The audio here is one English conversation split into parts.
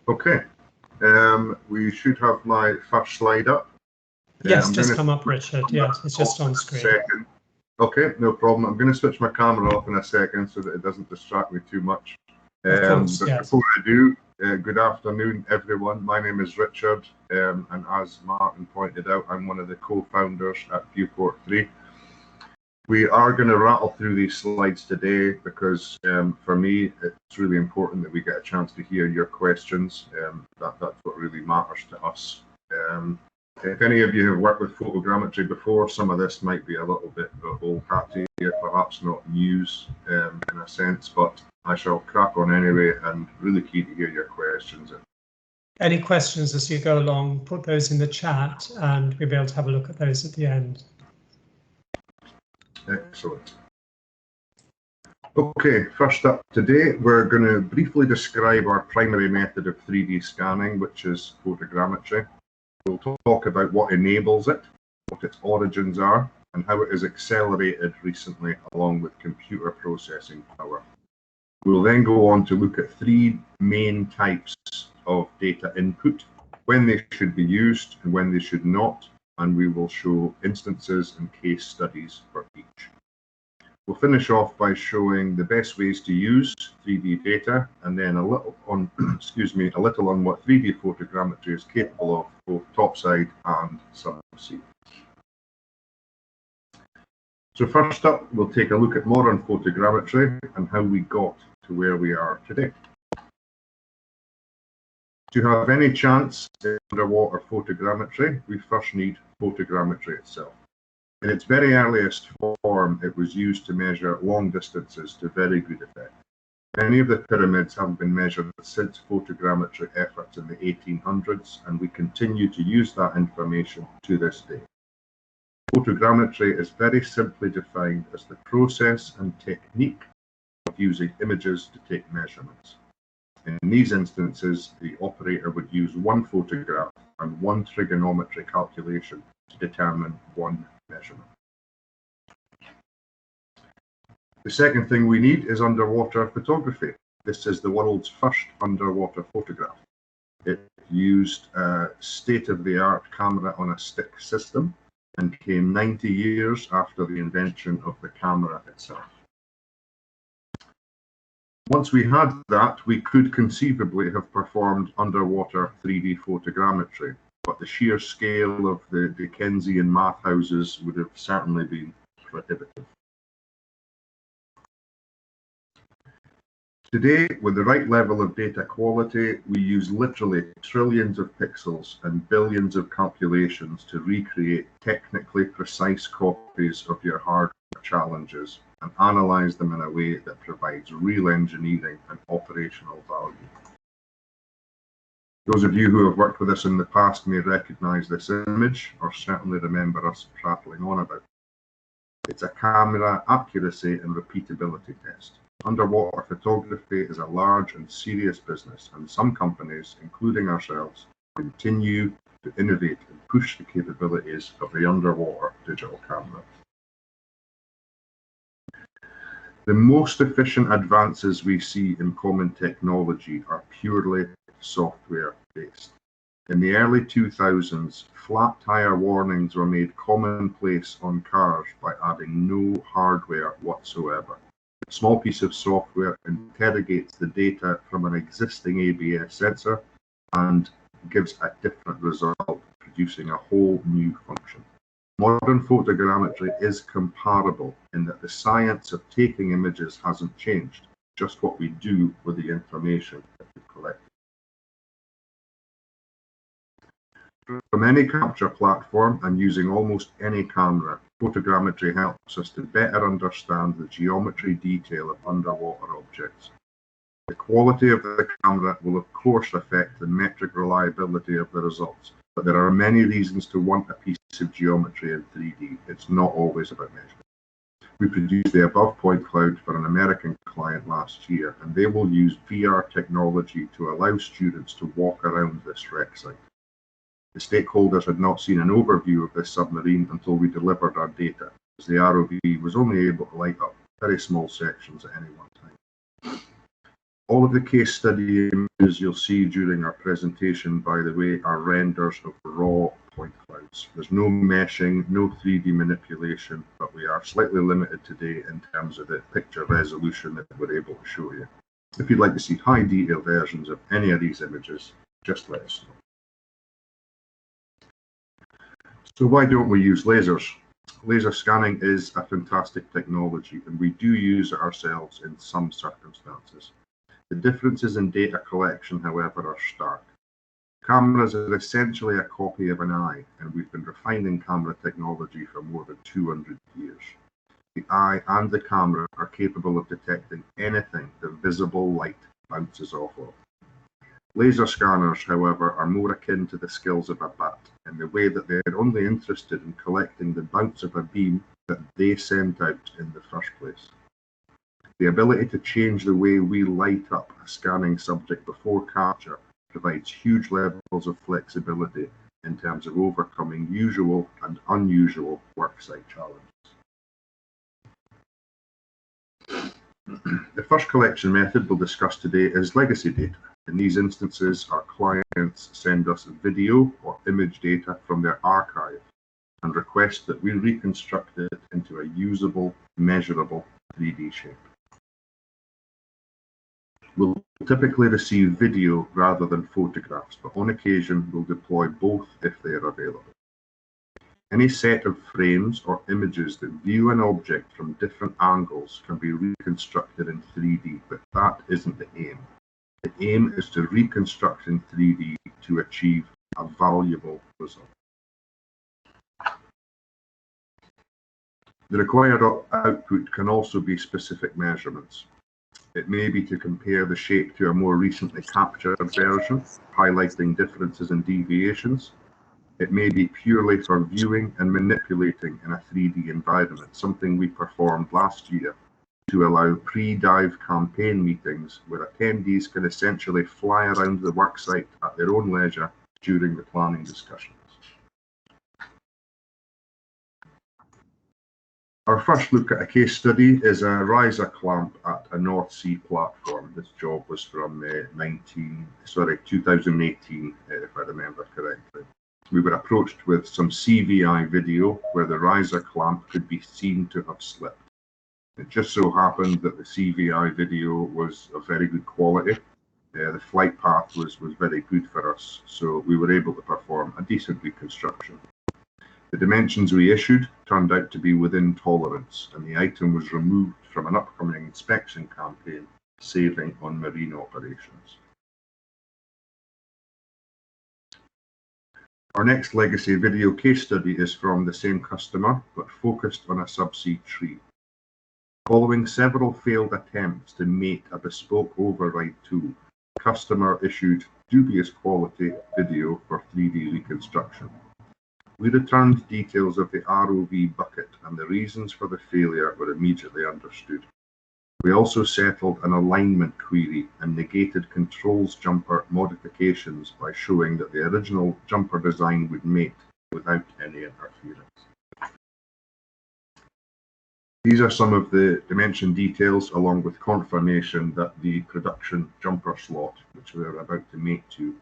Okay, we should have my first slide up. Yes, just come up, Richard. Yes, it's just on screen. Second. Okay, no problem. I'm going to switch my camera off in a second so that it doesn't distract me too much. Of course, but yes. before I do, good afternoon, everyone. My name is Richard, and as Martin pointed out, I'm one of the co-founders at Viewport 3. We are going to rattle through these slides today because for me, it's really important that we get a chance to hear your questions. That's what really matters to us. If any of you have worked with photogrammetry before, some of this might be a little bit old hat to you, perhaps not news in a sense, but I shall crack on anyway and really keen to hear your questions. Any questions as you go along, put those in the chat and we'll be able to have a look at those at the end. Excellent. Okay, first up today, we're going to briefly describe our primary method of 3D scanning, which is photogrammetry. We'll talk about what enables it, what its origins are, and how it has accelerated recently along with computer processing power. We'll then go on to look at three main types of data input, when they should be used and when they should not, and we will show instances and case studies for each. We'll finish off by showing the best ways to use 3D data, and then a little on, a little on what 3D photogrammetry is capable of, both topside and subsea. So first up, we'll take a look at modern photogrammetry and how we got to where we are today. To have any chance in underwater photogrammetry, we first need photogrammetry itself. In its very earliest form, it was used to measure long distances to very good effect. Many of the pyramids have been measured since photogrammetry efforts in the 1800s, and we continue to use that information to this day. Photogrammetry is very simply defined as the process and technique of using images to take measurements. In these instances, the operator would use one photograph and one trigonometry calculation to determine one measurement. The second thing we need is underwater photography. This is the world's first underwater photograph. It used a state-of-the-art camera on a stick system and came 90 years after the invention of the camera itself. Once we had that, we could conceivably have performed underwater 3D photogrammetry, but the sheer scale of the Dickensian math houses would have certainly been prohibitive. Today, with the right level of data quality, we use literally trillions of pixels and billions of calculations to recreate technically precise copies of your hardware challenges and analyze them in a way that provides real engineering and operational value. Those of you who have worked with us in the past may recognize this image, or certainly remember us prattling on about it. It's a camera accuracy and repeatability test. Underwater photography is a large and serious business, and some companies, including ourselves, continue to innovate and push the capabilities of the underwater digital camera. The most efficient advances we see in common technology are purely software-based. In the early 2000s, flat tire warnings were made commonplace on cars by adding no hardware whatsoever. A small piece of software interrogates the data from an existing ABS sensor and gives a different result, producing a whole new function. Modern photogrammetry is comparable in that the science of taking images hasn't changed, just what we do with the information that we collect. From any capture platform and using almost any camera, photogrammetry helps us to better understand the geometry detail of underwater objects. The quality of the camera will of course affect the metric reliability of the results, but there are many reasons to want a piece of geometry in 3D. It's not always about measurement. We produced the above point cloud for an American client last year, and they will use VR technology to allow students to walk around this wreck site. The stakeholders had not seen an overview of this submarine until we delivered our data, as the ROV was only able to light up very small sections at any one time. All of the case study images you'll see during our presentation, by the way, are renders of raw point clouds. There's no meshing, no 3D manipulation, but we are slightly limited today in terms of the picture resolution that we're able to show you. If you'd like to see high detail versions of any of these images, just let us know. So why don't we use lasers? Laser scanning is a fantastic technology, and we do use it ourselves in some circumstances. The differences in data collection, however, are stark. Cameras are essentially a copy of an eye, and we've been refining camera technology for more than 200 years. The eye and the camera are capable of detecting anything the visible light bounces off of. Laser scanners, however, are more akin to the skills of a bat in the way that they're only interested in collecting the bounce of a beam that they sent out in the first place. The ability to change the way we light up a scanning subject before capture provides huge levels of flexibility in terms of overcoming usual and unusual worksite challenges. The first collection method we'll discuss today is legacy data. In these instances, our clients send us video or image data from their archive and request that we reconstruct it into a usable, measurable 3D shape. We'll typically receive video rather than photographs, but on occasion we'll deploy both if they are available. Any set of frames or images that view an object from different angles can be reconstructed in 3D, but that isn't the aim. The aim is to reconstruct in 3D to achieve a valuable result. The required output can also be specific measurements. It may be to compare the shape to a more recently captured version, highlighting differences and deviations. It may be purely for viewing and manipulating in a 3D environment, something we performed last year to allow pre-dive campaign meetings where attendees can essentially fly around the worksite at their own leisure during the planning discussions. Our first look at a case study is a riser clamp at a North Sea platform. This job was from 2018, if I remember correctly. We were approached with some CVI video where the riser clamp could be seen to have slipped. It just so happened that the CVI video was of very good quality. The flight path was very good for us, so we were able to perform a decent reconstruction. The dimensions we issued turned out to be within tolerance, and the item was removed from an upcoming inspection campaign, saving on marine operations. Our next legacy video case study is from the same customer, but focused on a subsea tree. Following several failed attempts to mate a bespoke override tool, the customer issued dubious quality video for 3D reconstruction. We returned details of the ROV bucket, and the reasons for the failure were immediately understood. We also settled an alignment query and negated controls jumper modifications by showing that the original jumper design would mate without any interference. These are some of the dimension details, along with confirmation that the production jumper slot, which we are about to mate to,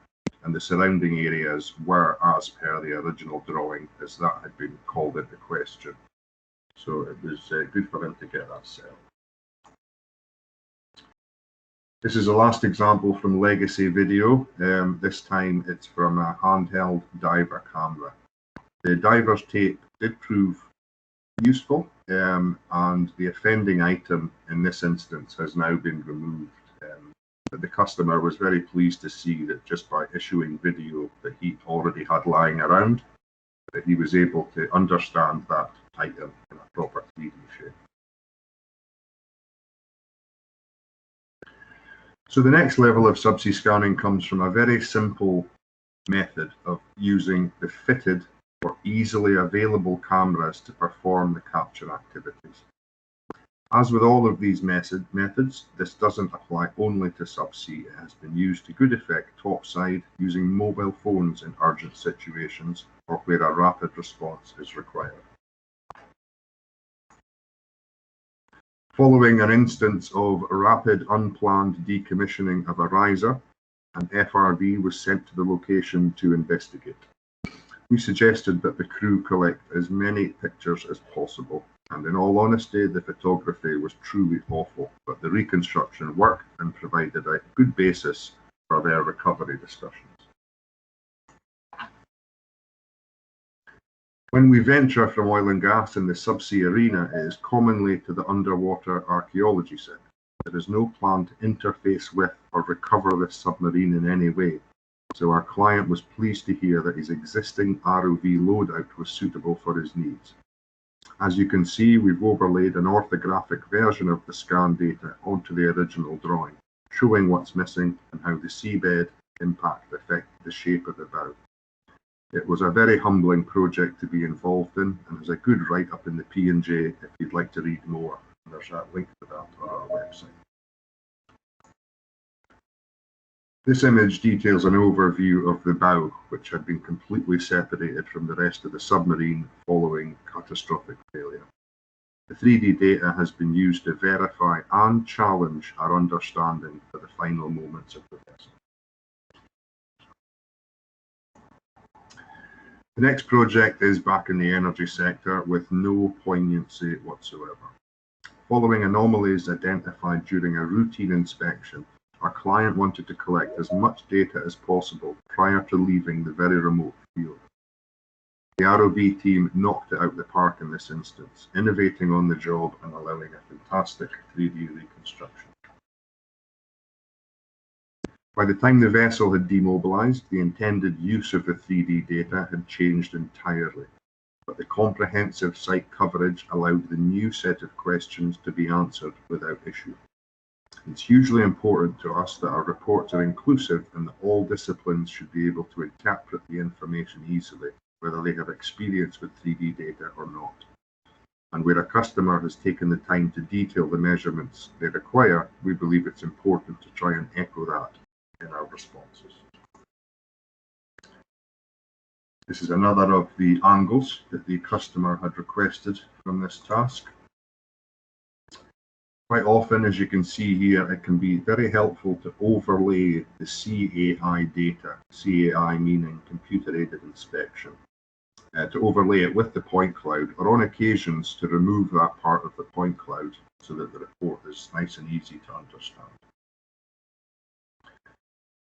and the surrounding areas were as per the original drawing, as that had been called into question. So it was good for him to get that set. This is the last example from legacy video. This time it's from a handheld diver camera. The diver's tape did prove useful, and the offending item in this instance has now been removed. But the customer was very pleased to see that just by issuing video that he already had lying around, that he was able to understand that item in a proper 3D shape. So the next level of subsea scanning comes from a very simple method of using the fitted or easily available cameras to perform the capture activities. As with all of these methods, this doesn't apply only to subsea. It has been used to good effect topside using mobile phones in urgent situations or where a rapid response is required. Following an instance of rapid unplanned decommissioning of a riser, an FRB was sent to the location to investigate. We suggested that the crew collect as many pictures as possible, and in all honesty, the photography was truly awful, but the reconstruction worked and provided a good basis for their recovery discussions. When we venture from oil and gas in the subsea arena, it is commonly to the underwater archaeology sector. There is no plan to interface with or recover this submarine in any way, so our client was pleased to hear that his existing ROV loadout was suitable for his needs. As you can see, we've overlaid an orthographic version of the scan data onto the original drawing, showing what's missing and how the seabed impact affected the shape of the bow. It was a very humbling project to be involved in, and has a good write-up in the P&J if you'd like to read more. There's a link to that on our website. This image details an overview of the bow, which had been completely separated from the rest of the submarine following catastrophic failure. The 3D data has been used to verify and challenge our understanding for the final moments of the vessel. The next project is back in the energy sector with no poignancy whatsoever. Following anomalies identified during a routine inspection, our client wanted to collect as much data as possible prior to leaving the very remote field. The ROV team knocked it out of the park in this instance, innovating on the job and allowing a fantastic 3D reconstruction. By the time the vessel had demobilized, the intended use of the 3D data had changed entirely, but the comprehensive site coverage allowed the new set of questions to be answered without issue. It's hugely important to us that our reports are inclusive and that all disciplines should be able to interpret the information easily, whether they have experience with 3D data or not. And where a customer has taken the time to detail the measurements they require, we believe it's important to try and echo that in our responses. This is another of the angles that the customer had requested from this task. Quite often, as you can see here, it can be very helpful to overlay the CAI data, CAI meaning computer-aided inspection, to overlay it with the point cloud, or on occasions to remove that part of the point cloud so that the report is nice and easy to understand.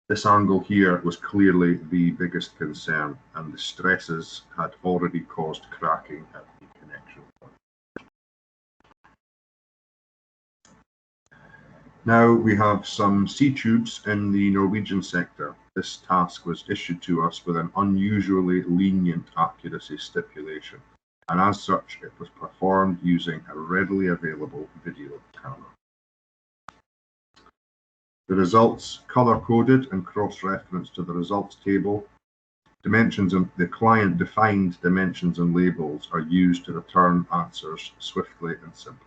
This angle here was clearly the biggest concern, and the stresses had already caused cracking at the connection point. Now we have some sea tubes in the Norwegian sector. This task was issued to us with an unusually lenient accuracy stipulation, and as such it was performed using a readily available video camera. The results, color-coded and cross-referenced to the results table, dimensions and the client-defined dimensions and labels are used to return answers swiftly and simply.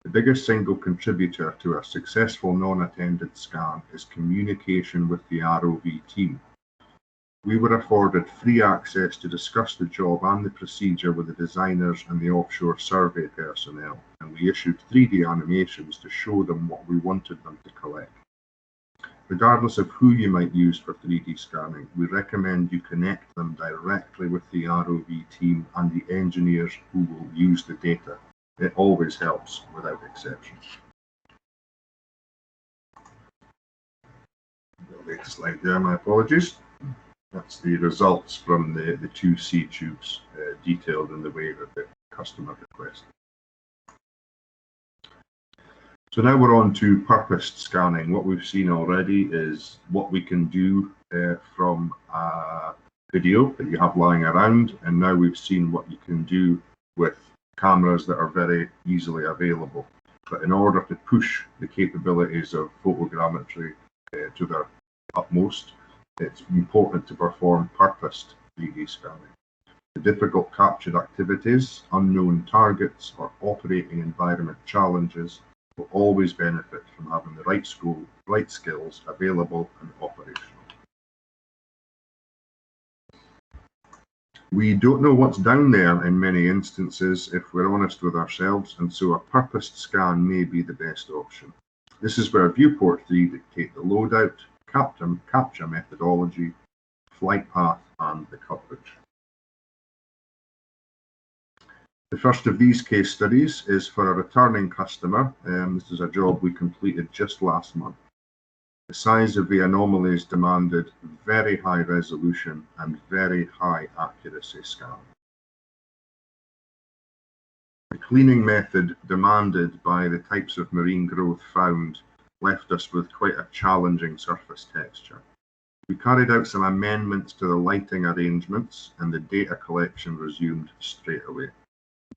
The biggest single contributor to a successful non-attended scan is communication with the ROV team. We were afforded free access to discuss the job and the procedure with the designers and the offshore survey personnel, and we issued 3D animations to show them what we wanted them to collect. Regardless of who you might use for 3D scanning, we recommend you connect them directly with the ROV team and the engineers who will use the data. It always helps without exception. The latest slide there, my apologies. That's the results from the two sea tubes detailed in the way that the customer requested. So now we're on to purposed scanning. What we've seen already is what we can do from a video that you have lying around, and now we've seen what you can do with cameras that are very easily available. But in order to push the capabilities of photogrammetry to their utmost, it's important to perform purposed 3D scanning. The difficult captured activities, unknown targets, or operating environment challenges will always benefit from having the right skills available and operational. We don't know what's down there in many instances if we're honest with ourselves, and so a purposed scan may be the best option. This is where Viewport 3 dictate the loadout, capture methodology, flight path, and the coverage. The first of these case studies is for a returning customer. This is a job we completed just last month. The size of the anomalies demanded very high resolution and very high accuracy scan. The cleaning method demanded by the types of marine growth found left us with quite a challenging surface texture. We carried out some amendments to the lighting arrangements and the data collection resumed straight away.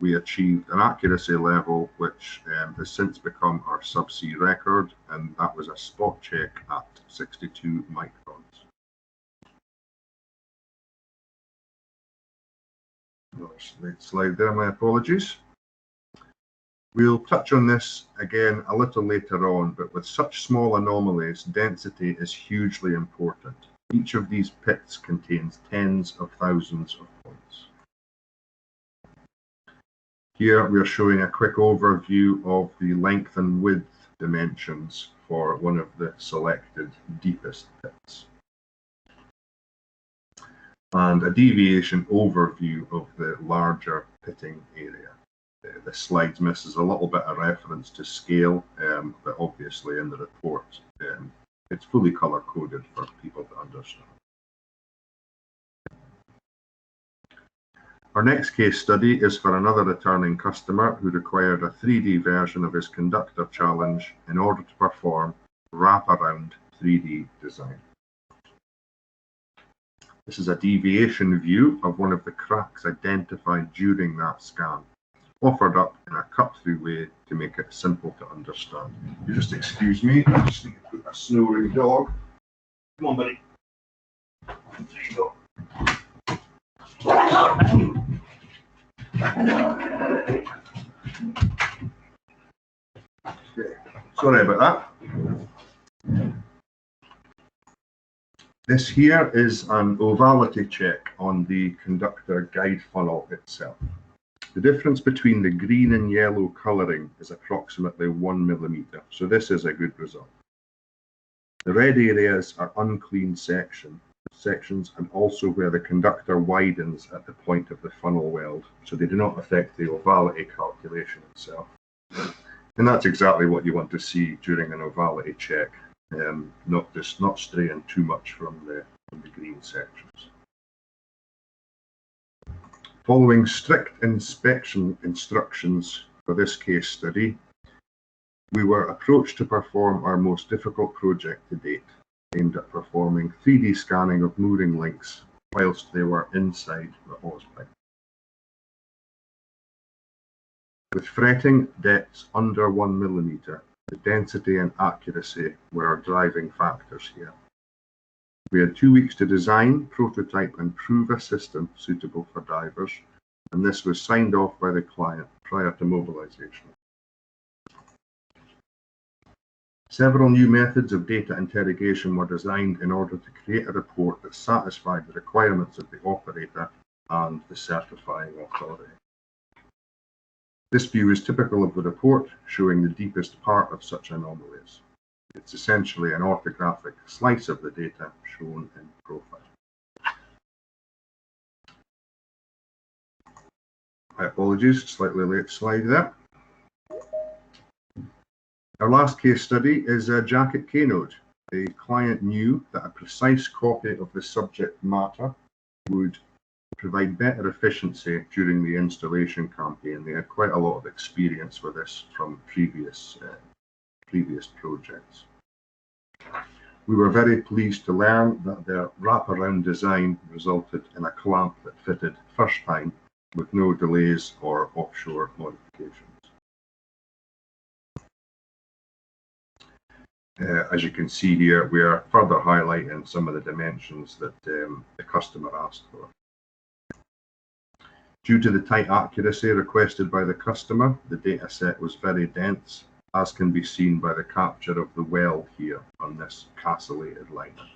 We achieved an accuracy level which has since become our subsea record, and that was a spot check at 62 microns. Another slide there, my apologies. We'll touch on this again a little later on, but with such small anomalies, density is hugely important. Each of these pits contains tens of thousands of points. Here we are showing a quick overview of the length and width dimensions for one of the selected deepest pits, and a deviation overview of the larger pitting area. The slides misses a little bit of reference to scale, but obviously in the report it's fully color coded for people to understand. Our next case study is for another returning customer who required a 3D version of his conductor challenge in order to perform wraparound 3D design. This is a deviation view of one of the cracks identified during that scan, offered up in a cut-through way to make it simple to understand. You just excuse me, I just need to put a snoring dog. Come on, buddy. There you go. Okay. Sorry about that. This here is an ovality check on the conductor guide funnel itself. The difference between the green and yellow colouring is approximately 1 millimetre, so this is a good result. The red areas are unclean sections and also where the conductor widens at the point of the funnel weld, so they do not affect the ovality calculation itself. And that's exactly what you want to see during an ovality check, not straying too much from the green sections. Following strict inspection instructions for this case study, we were approached to perform our most difficult project to date, aimed at performing 3D scanning of mooring links whilst they were inside the hose pipe. With fretting depths under 1 millimetre, the density and accuracy were our driving factors here. We had 2 weeks to design, prototype and prove a system suitable for divers, and this was signed off by the client prior to mobilisation. Several new methods of data interrogation were designed in order to create a report that satisfied the requirements of the operator and the certifying authority. This view is typical of the report, showing the deepest part of such anomalies. It's essentially an orthographic slice of the data shown in profile. My apologies, slightly late slide there. Our last case study is a jacket K-node. The client knew that a precise copy of the subject matter would provide better efficiency during the installation campaign. They had quite a lot of experience with this from previous projects. We were very pleased to learn that their wraparound design resulted in a clamp that fitted first time with no delays or offshore modifications. As you can see here, we are further highlighting some of the dimensions that the customer asked for. Due to the tight accuracy requested by the customer, the data set was very dense, as can be seen by the capture of the weld here on this castellated liner.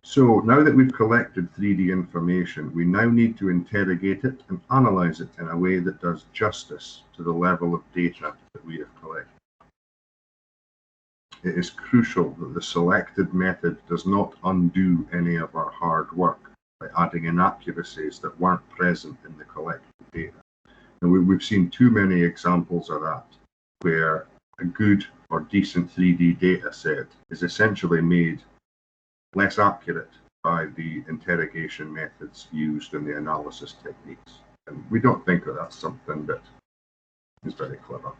So now that we've collected 3D information, we now need to interrogate it and analyze it in a way that does justice to the level of data that we have collected. It is crucial that the selected method does not undo any of our hard work by adding inaccuracies that weren't present in the collected data. And we've seen too many examples of that, where a good or decent 3D data set is essentially made less accurate by the interrogation methods used in the analysis techniques. And we don't think that that's something that is very clever.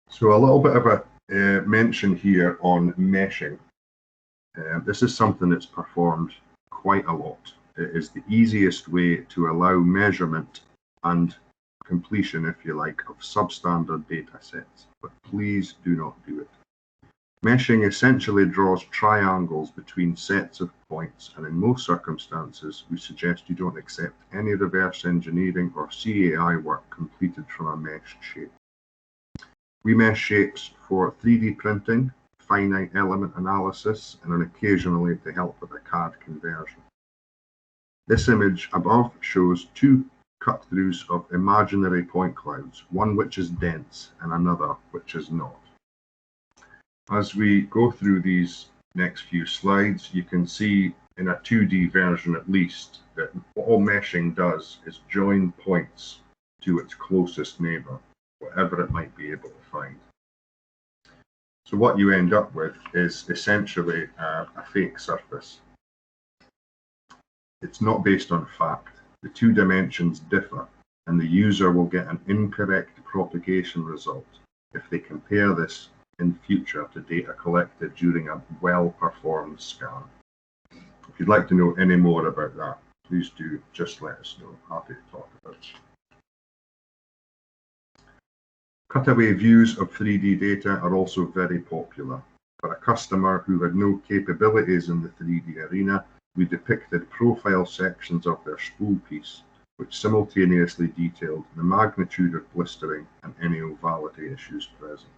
So a little bit of a mention here on meshing. This is something that's performed quite a lot. It is the easiest way to allow measurement and completion, if you like, of substandard data sets, but please do not do it. Meshing essentially draws triangles between sets of points, and in most circumstances, we suggest you don't accept any reverse engineering or CAI work completed from a meshed shape. We mesh shapes for 3D printing, finite element analysis, and then occasionally to help with a CAD conversion. This image above shows two cut-throughs of imaginary point clouds, one which is dense and another which is not. As we go through these next few slides, you can see in a 2D version at least that all meshing does is join points to its closest neighbor, whatever it might be able to find. So what you end up with is essentially a fake surface. It's not based on fact. The two dimensions differ, and the user will get an incorrect propagation result if they compare this in future to data collected during a well-performed scan. If you'd like to know any more about that, please do just let us know. Happy to talk about it. Cutaway views of 3D data are also very popular. For a customer who had no capabilities in the 3D arena, we depicted profile sections of their spool piece, which simultaneously detailed the magnitude of blistering and any ovality issues present.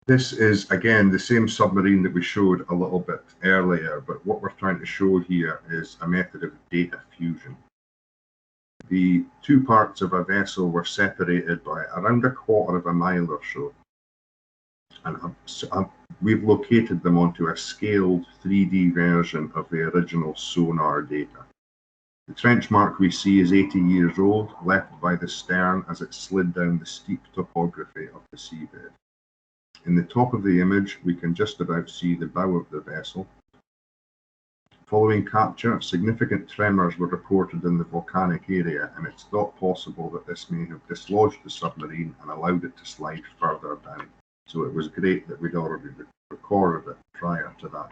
This is, again, the same submarine that we showed a little bit earlier, but what we're trying to show here is a method of data fusion. The two parts of a vessel were separated by around a quarter of a mile or so, and we've located them onto a scaled 3D version of the original sonar data. The trench mark we see is 80 years old, left by the stern as it slid down the steep topography of the seabed. In the top of the image, we can just about see the bow of the vessel. Following capture, significant tremors were reported in the volcanic area, and it's thought possible that this may have dislodged the submarine and allowed it to slide further down. So it was great that we'd already recorded it prior to that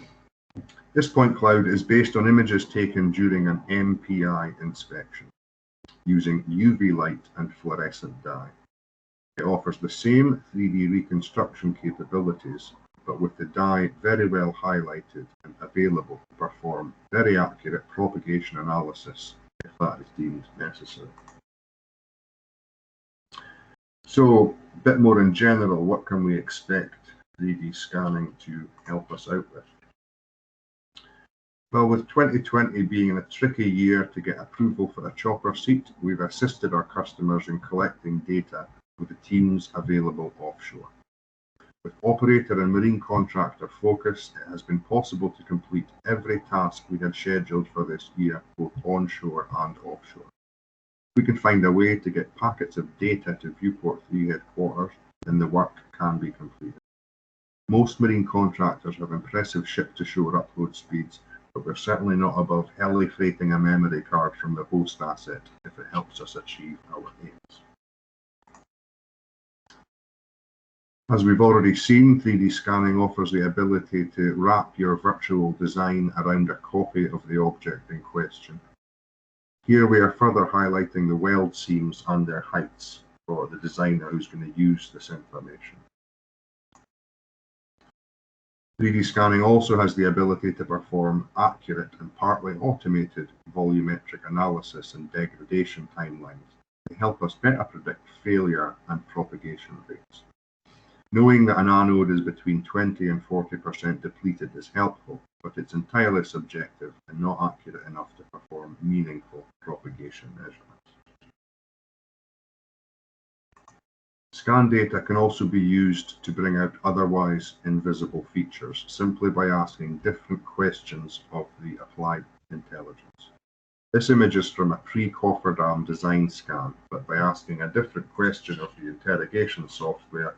event. This point cloud is based on images taken during an MPI inspection using UV light and fluorescent dye. It offers the same 3D reconstruction capabilities, but with the dye very well highlighted and available to perform very accurate propagation analysis if that is deemed necessary. So, a bit more in general, what can we expect 3D scanning to help us out with? Well, with 2020 being a tricky year to get approval for a chopper seat, we've assisted our customers in collecting data with the teams available offshore. With operator and marine contractor focus, it has been possible to complete every task we had scheduled for this year, both onshore and offshore. If we can find a way to get packets of data to Viewport 3 headquarters, then the work can be completed. Most marine contractors have impressive ship-to-shore upload speeds, but we're certainly not above heli freighting a memory card from the host asset if it helps us achieve our aims. As we've already seen, 3D scanning offers the ability to wrap your virtual design around a copy of the object in question. Here we are further highlighting the weld seams and their heights for the designer who's going to use this information. 3D scanning also has the ability to perform accurate and partly automated volumetric analysis and degradation timelines, They help us better predict failure and propagation rates. Knowing that an anode is between 20 and 40% depleted is helpful, but it's entirely subjective and not accurate enough to perform meaningful propagation measurements. Scan data can also be used to bring out otherwise invisible features, simply by asking different questions of the applied intelligence. This image is from a pre-cofferdam design scan, but by asking a different question of the interrogation software,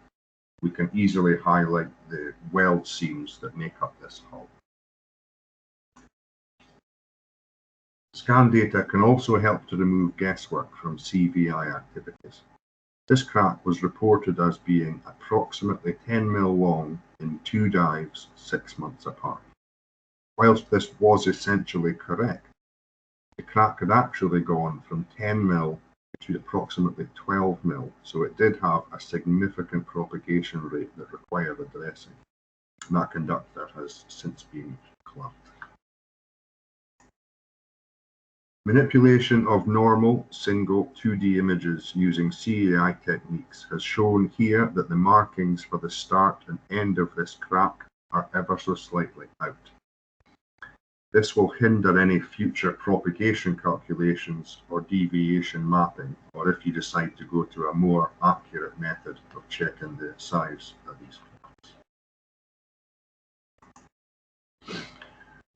we can easily highlight the weld seams that make up this hull. Scan data can also help to remove guesswork from CVI activities. This crack was reported as being approximately 10 mil long in 2 dives 6 months apart. Whilst this was essentially correct, the crack had actually gone from 10 mil to approximately 12 mil, so it did have a significant propagation rate that required addressing. And that conductor has since been clamped. Manipulation of normal single 2D images using CAI techniques has shown here that the markings for the start and end of this crack are ever so slightly out. This will hinder any future propagation calculations or deviation mapping, or if you decide to go to a more accurate method of checking the size of these cracks.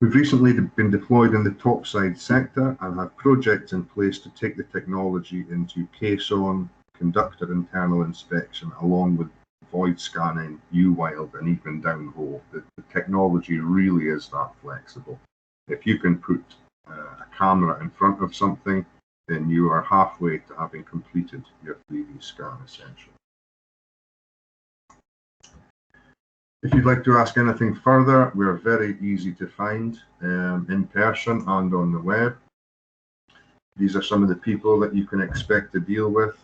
We've recently been deployed in the topside sector and have projects in place to take the technology into caisson, conductor internal inspection, along with void scanning, U-wild, and even downhole. The technology really is that flexible. If you can put a camera in front of something, then you are halfway to having completed your 3D scan, essentially. If you'd like to ask anything further, we're very easy to find in person and on the web. These are some of the people that you can expect to deal with.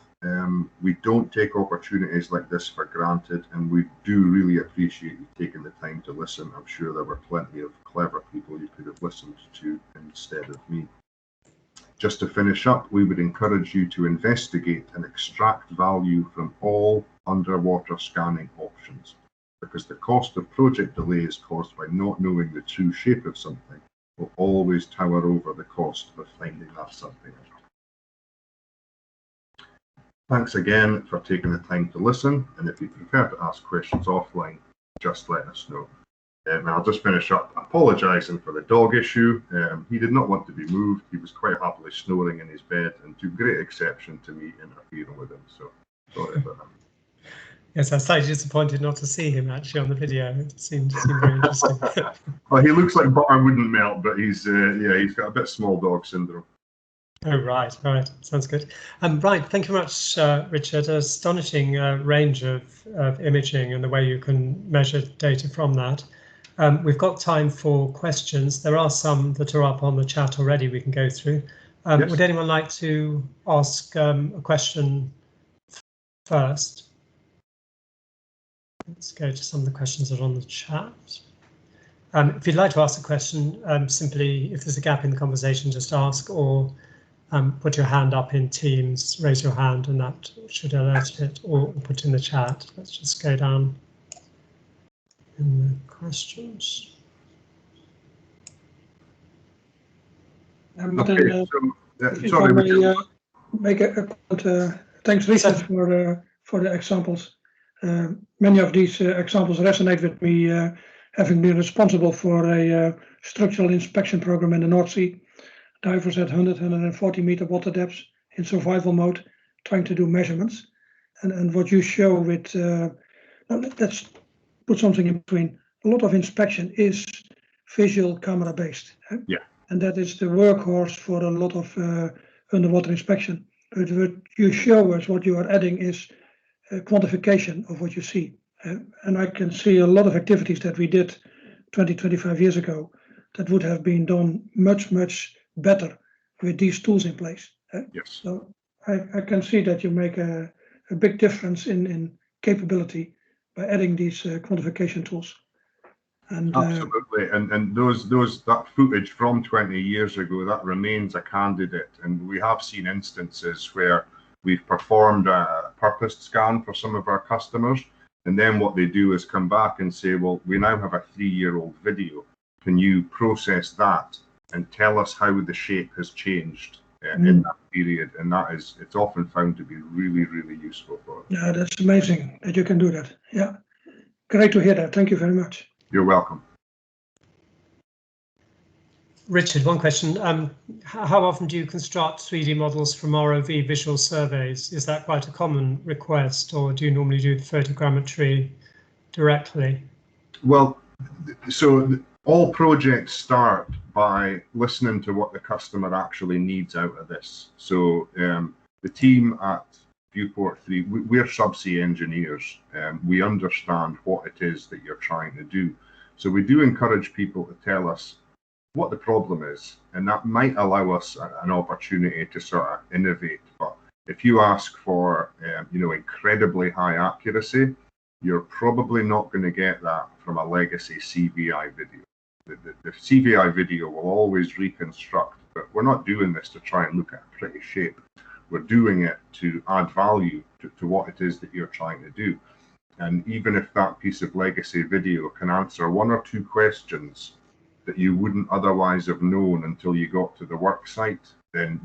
We don't take opportunities like this for granted, and we do really appreciate you taking the time to listen. I'm sure there were plenty of clever people you could have listened to instead of me. Just to finish up, we would encourage you to investigate and extract value from all underwater scanning options, because the cost of project delays caused by not knowing the true shape of something will always tower over the cost of finding that something out. Thanks again for taking the time to listen, and if you prefer to ask questions offline, just let us know. And I'll just finish up apologising for the dog issue. He did not want to be moved. He was quite happily snoring in his bed and took great exception to me interfering with him, so sorry about that. Yes, I was slightly disappointed not to see him actually on the video. It seemed very interesting. Well, he looks like butter wouldn't melt, but he's got a bit small dog syndrome. Oh, right. Sounds good. Right. Thank you very much, Richard. Astonishing range of imaging and the way you can measure data from that. We've got time for questions. There are some that are up on the chat already we can go through. Yes. Would anyone like to ask a question first? Let's go to some of the questions that are on the chat. If you'd like to ask a question, simply, if there's a gap in the conversation, just ask, or put your hand up in Teams, raise your hand, and that should alert it, or put in the chat. Let's just go down in the questions. Thanks, Richard, for the examples. Many of these examples resonate with me, having been responsible for a structural inspection program in the North Sea. Divers at 140 meter water depths in survival mode, trying to do measurements. And what you show with, let's put something in between. A lot of inspection is visual camera based. Yeah. And that is the workhorse for a lot of underwater inspection. But what you show us, what you are adding is quantification of what you see. And I can see a lot of activities that we did 20, 25 years ago that would have been done much, much better with these tools in place. Yes. So I can see that you make a big difference in capability by adding these quantification tools. And absolutely, and that footage from 20 years ago, that remains a candidate, and we have seen instances where we've performed a purposed scan for some of our customers, and then what they do is come back and say, well, we now have a 3-year-old video. Can you process that and tell us how the shape has changed in that period? And it's often found to be really, really useful for us. Yeah, that's amazing that you can do that. Yeah, great to hear that. Thank you very much. You're welcome. Richard, one question. How often do you construct 3D models from ROV visual surveys? Is that quite a common request, or do you normally do the photogrammetry directly? Well, so all projects start by listening to what the customer actually needs out of this. So the team at Viewport 3, we're subsea engineers. We understand what it is that you're trying to do. So we do encourage people to tell us what the problem is, and that might allow us an opportunity to sort of innovate. But if you ask for incredibly high accuracy, you're probably not going to get that from a legacy CVI video. The CVI video will always reconstruct, but we're not doing this to try and look at a pretty shape. We're doing it to add value to what it is that you're trying to do. And even if that piece of legacy video can answer 1 or 2 questions that you wouldn't otherwise have known until you got to the work site, then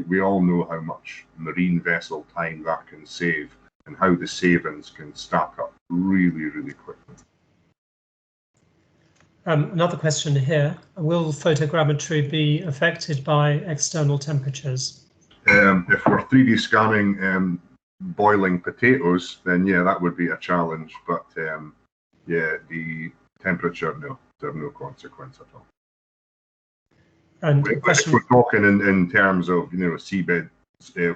we all know how much marine vessel time that can save and how the savings can stack up really, really quickly. Another question here. Will photogrammetry be affected by external temperatures? If we're 3D scanning boiling potatoes, then yeah, that would be a challenge. But yeah, the temperature, no, there's no consequence at all. And if we're talking in terms of seabed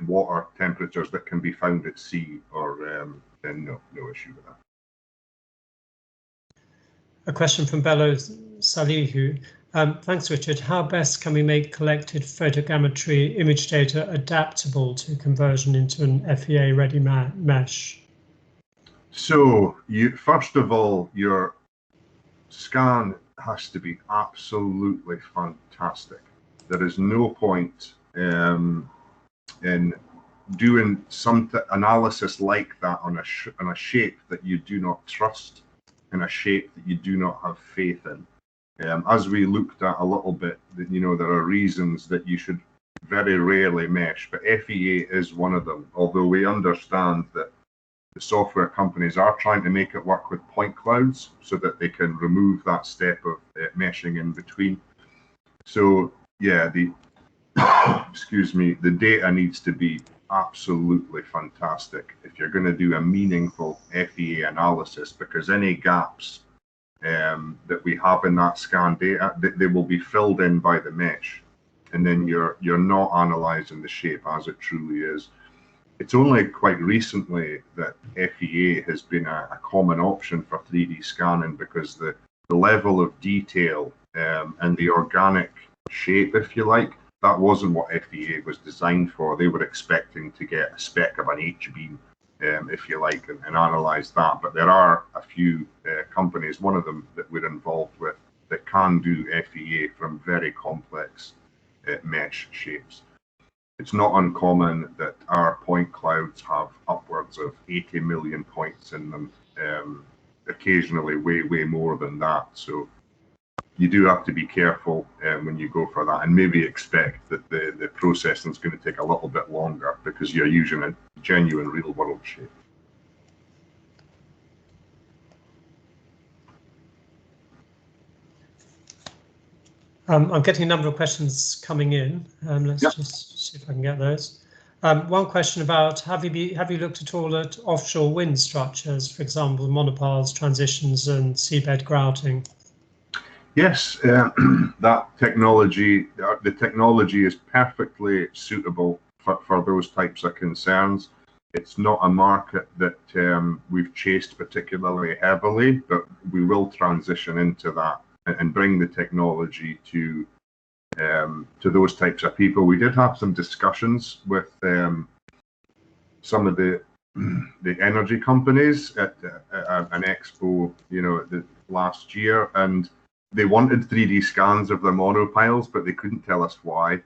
water temperatures that can be found at sea, or then no issue with that. A question from Bello Salihu. Thanks, Richard. How best can we make collected photogrammetry image data adaptable to conversion into an FEA-ready mesh? So, first of all, your scan has to be absolutely fantastic. There is no point in doing some analysis like that on a shape that you do not trust, and a shape that you do not have faith in. As we looked at a little bit, there are reasons that you should very rarely mesh, but FEA is one of them. Although we understand that the software companies are trying to make it work with point clouds so that they can remove that step of meshing in between. So yeah, excuse me, the data needs to be absolutely fantastic if you're going to do a meaningful FEA analysis, because any gaps that we have in that scan data, they will be filled in by the mesh, and then you're not analyzing the shape as it truly is. It's only quite recently that FEA has been a common option for 3D scanning, because the level of detail and the organic shape, if you like, that wasn't what FEA was designed for. They were expecting to get a speck of an H-beam, if you like, and analyze that. But there are a few companies, one of them that we're involved with, that can do FEA from very complex mesh shapes. It's not uncommon that our point clouds have upwards of 80 million points in them, occasionally way more than that. So you do have to be careful when you go for that, and maybe expect that the processing is going to take a little bit longer because you're using a genuine real world shape. I'm getting a number of questions coming in. Let's just see if I can get those. One question about, have you looked at all at offshore wind structures, for example, monopiles, transitions, and seabed grouting? Yes, that technology, the technology is perfectly suitable for those types of concerns. It's not a market that we've chased particularly heavily, but we will transition into that and bring the technology to those types of people. We did have some discussions with some of the energy companies at an expo, the last year, and they wanted 3D scans of their monopiles, but they couldn't tell us why.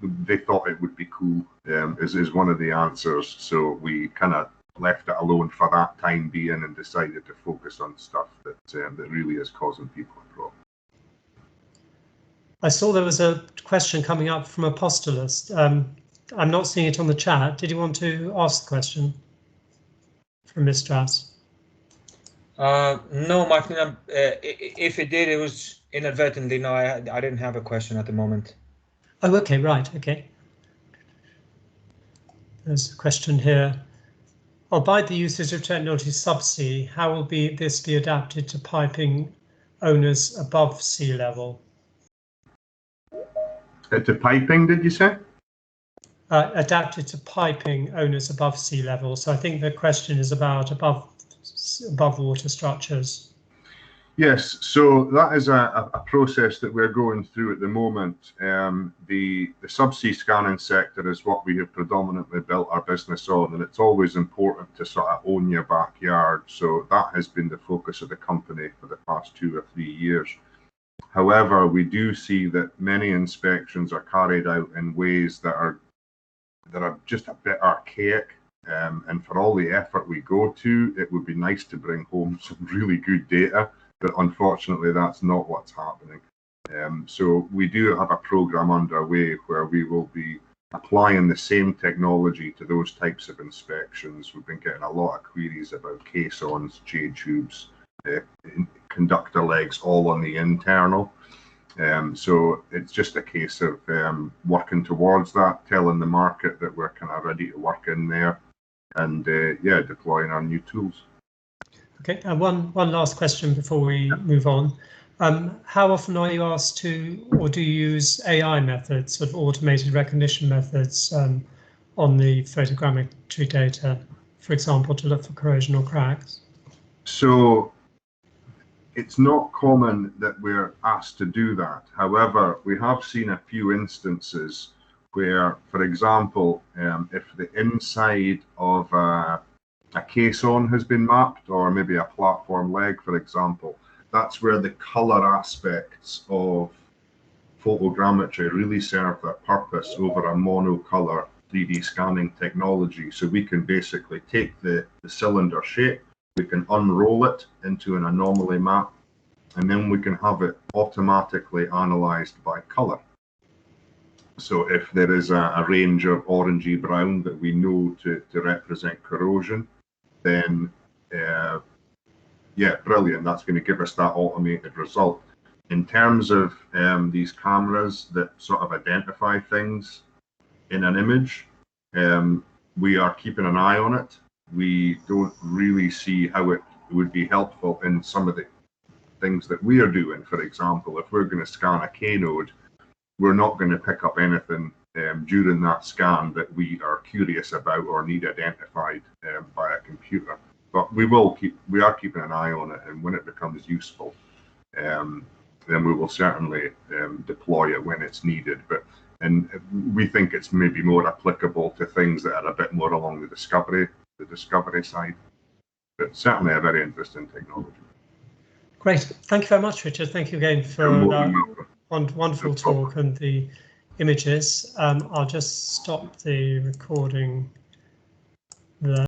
they thought it would be cool, is one of the answers. So we kind of left it alone for that time being and decided to focus on stuff that that really is causing people a problem. I saw there was a question coming up from a postulist. I'm not seeing it on the chat. Did you want to ask the question from Ms. Strauss? No, Martin, if it did, it was inadvertently. No, I didn't have a question at the moment. Oh, okay, right, okay. There's a question here. Albeit the usage of technology subsea, how will this be adapted to piping owners above sea level? To piping, did you say? Adapted to piping owners above sea level. So I think the question is about above water structures. Yes, so that is a process that we're going through at the moment. The subsea scanning sector is what we have predominantly built our business on, and it's always important to sort of own your backyard. So that has been the focus of the company for the past 2 or 3 years. However, we do see that many inspections are carried out in ways that are just a bit archaic. And for all the effort we go to, it would be nice to bring home some really good data, but unfortunately that's not what's happening. So we do have a program underway where we will be applying the same technology to those types of inspections. We've been getting a lot of queries about caissons, J-tubes, conductor legs, all on the internal. So it's just a case of working towards that, telling the market that we're kind of ready to work in there, and yeah, deploying our new tools. Okay, one last question before we move on. How often are you asked to, or do you use AI methods, sort of automated recognition methods on the photogrammetry data, for example, to look for corrosion or cracks? So it's not common that we're asked to do that. However, we have seen a few instances where, for example, if the inside of a caisson has been mapped, or maybe a platform leg, for example, that's where the color aspects of photogrammetry really serve their purpose over a monocolor 3D scanning technology. So we can basically take the cylinder shape, we can unroll it into an anomaly map, and then we can have it automatically analyzed by color. So if there is a range of orangey brown that we know to represent corrosion, then yeah, brilliant. That's going to give us that automated result. In terms of these cameras that sort of identify things in an image, we are keeping an eye on it. We don't really see how it would be helpful in some of the things that we are doing. For example, if we're going to scan a K node, we're not going to pick up anything during that scan that we are curious about or need identified by a computer. But we are keeping an eye on it, and when it becomes useful, then we will certainly deploy it when it's needed. And we think it's maybe more applicable to things that are a bit more along the discovery side. But certainly a very interesting technology. Great. Thank you very much, Richard. Thank you again for that wonderful talk and the images. I'll just stop the recording